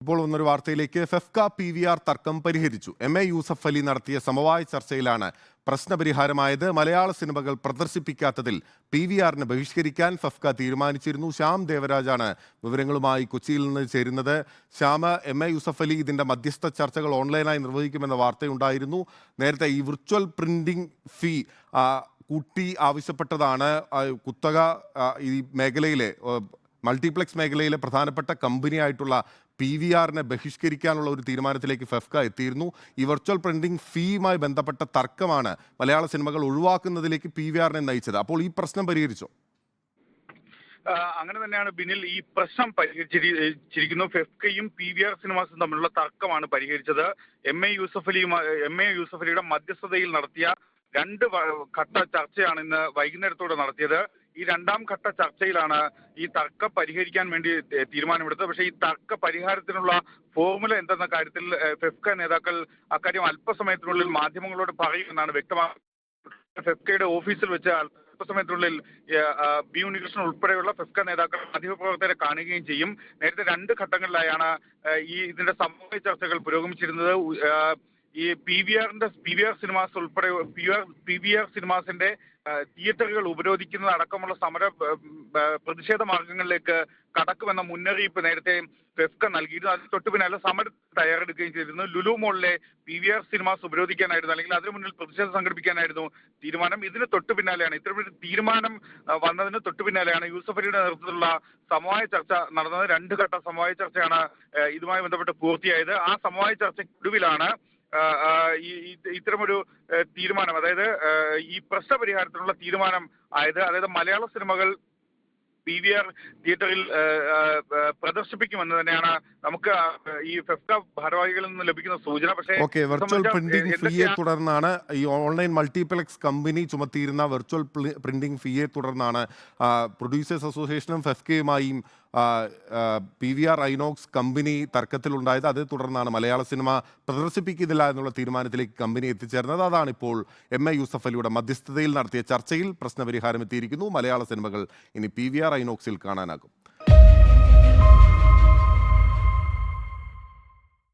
ഇപ്പോൾ വന്നൊരു വാർത്തയിലേക്ക്. ഫെഫ്ക PVR തർക്കം പരിഹരിച്ചു. MA യൂസഫ് അലി നടത്തിയ സമവായ ചർച്ചയിലാണ് പ്രശ്നപരിഹാരമായത്. മലയാള സിനിമകൾ പ്രദർശിപ്പിക്കാത്തതിൽ PVRനെ ബഹിഷ്കരിക്കാൻ ഫെഫ്ക തീരുമാനിച്ചിരുന്നു. ശ്യാം ദേവരാജാണ് വിവരങ്ങളുമായി കൊച്ചിയിൽ നിന്ന് ചേരുന്നത്. ശ്യാം, MA യൂസഫ് അലി ഇതിന്റെ മധ്യസ്ഥ ചർച്ചകൾ ഓൺലൈനായി നിർവഹിക്കുമെന്ന വാർത്തയുണ്ടായിരുന്നു. നേരത്തെ ഈ വിർച്വൽ പ്രിന്റിംഗ് ഫീ കൂട്ടി ആവശ്യപ്പെട്ടതാണ് കുത്തക ഈ മേഖലയിലെ മൾട്ടിപ്ലക്സ് മേഖലയിലെ പ്രധാനപ്പെട്ട കമ്പനിയായിട്ടുള്ള PVRനെ ബഹിഷ്കരിക്കാനുള്ള ഒരു തീരുമാനത്തിലേക്ക് ഫെഫ്ക എത്തിയിരുന്നു. ഈ വെർച്വൽ പ്രിന്റിംഗ് ഫീയുമായി ബന്ധപ്പെട്ട തർക്കമാണ് മലയാള സിനിമകൾ ഒഴിവാക്കുന്നതിലേക്ക് PVRനെ നയിച്ചത്. അപ്പോൾ ഈ പ്രശ്നം പരിഹരിച്ചോ? അങ്ങനെ തന്നെയാണ് ബിനിൽ ഈ പ്രശ്നം പരിഹരിച്ചിരിക്കുന്നു. ഫെഫ്കയും PVR സിനിമാസും തമ്മിലുള്ള തർക്കമാണ് പരിഹരിച്ചത്. MA യൂസഫ് അലിയുടെ മധ്യസ്ഥതയിൽ നടത്തിയ രണ്ട് ഘട്ട ചർച്ചയാണ് ഇന്ന് വൈകുന്നേരത്തോടെ നടത്തിയത്. ഈ രണ്ടാം ഘട്ട ചർച്ചയിലാണ് ഈ തർക്കം പരിഹരിക്കാൻ വേണ്ടി തീരുമാനമെടുത്തത്. പക്ഷേ ഈ തർക്ക പരിഹാരത്തിനുള്ള ഫോർമുല എന്തെന്ന കാര്യത്തിൽ ഫെഫ്ക നേതാക്കൾ അക്കാര്യം അല്പസമയത്തിനുള്ളിൽ മാധ്യമങ്ങളോട് പറയുമെന്നാണ് വ്യക്തമാക്കുന്നത്. ഫെഫ്കയുടെ ഓഫീസിൽ വെച്ച് അല്പസമയത്തിനുള്ളിൽ ബി ഉണ്ണികൃഷ്ണൻ ഉൾപ്പെടെയുള്ള ഫെഫ്ക നേതാക്കൾ മാധ്യമപ്രവർത്തകരെ കാണുകയും ചെയ്യും. നേരത്തെ രണ്ട് ഘട്ടങ്ങളിലായാണ് ഇതിന്റെ സമവായ ചർച്ചകൾ പുരോഗമിച്ചിരുന്നത്. ഈ PVR സിനിമാസ് ഉൾപ്പെടെ PVR സിനിമാസിന്റെ തിയേറ്ററുകൾ ഉപരോധിക്കുന്നത് അടക്കമുള്ള പ്രതിഷേധ മാർഗങ്ങളിലേക്ക് കടക്കുമെന്ന മുന്നറിയിപ്പ് നേരത്തെ ഫെഫ്ക നൽകിയിരുന്നു. അതിന് തൊട്ടു പിന്നാലെ സമരം തയ്യാറെടുക്കുകയും ചെയ്തിരുന്നു. ലുലു മോളിലെ PVR സിനിമാസ് ഉപരോധിക്കാനായിരുന്നു, അല്ലെങ്കിൽ അതിനു മുന്നിൽ പ്രതിഷേധം സംഘടിപ്പിക്കാനായിരുന്നു തീരുമാനം. ഇതിന് തൊട്ടു പിന്നാലെയാണ്, ഇത്തരമൊരു തീരുമാനം വന്നതിന് തൊട്ടു പിന്നാലെയാണ് യൂസഫ് അലിയുടെ നേതൃത്വത്തിലുള്ള സമവായ ചർച്ച നടന്നത്. രണ്ട് ഘട്ട സമവായ ചർച്ചയാണ് ഇതുമായി ബന്ധപ്പെട്ട് പൂർത്തിയായത്. ആ സമവായ ചർച്ചയ്ക്കൊടുവിലാണ് ഇത്തരമൊരു തീരുമാനം, അതായത് ഈ പ്രശ്നപരിഹാരത്തിനുള്ള തീരുമാനം അതായത് മലയാള സിനിമകൾ PVR തിയേറ്ററിൽ പ്രദർശിപ്പിക്കുമെന്ന് തന്നെയാണ് നമുക്ക് ഈ ഫെഫ്ക ഭാരവാഹികളിൽ നിന്ന് ലഭിക്കുന്ന സൂചന. പക്ഷേ വെർച്വൽ പ്രിന്റിംഗ് ഫീയെ തുടർന്നാണ് ഈ ഓൺലൈൻ മൾട്ടിപ്ലക്സ് കമ്പനി ചുമത്തിയിരുന്ന വെർച്വൽ പ്രിന്റിംഗ് ഫീയെ തുടർന്നാണ് പ്രൊഡ്യൂസേഴ്സ് അസോസിയേഷനും ഫെഫ്കയുമായും PVR ഐനോക്സ് കമ്പനി തർക്കത്തിലുണ്ടായത്. അതേ തുടർന്നാണ് മലയാള സിനിമ പ്രദർശിപ്പിക്കുന്നില്ല എന്നുള്ള തീരുമാനത്തിലേക്ക് കമ്പനി എത്തിച്ചേർന്നത്. അതാണിപ്പോൾ MA യൂസഫ് അലിയുടെ മധ്യസ്ഥതയിൽ നടത്തിയ ചർച്ചയിൽ പ്രശ്നപരിഹാരം എത്തിയിരിക്കുന്നു. മലയാള സിനിമകൾ ഇനി PVR ഐനോക്സിൽ കാണാനാകും.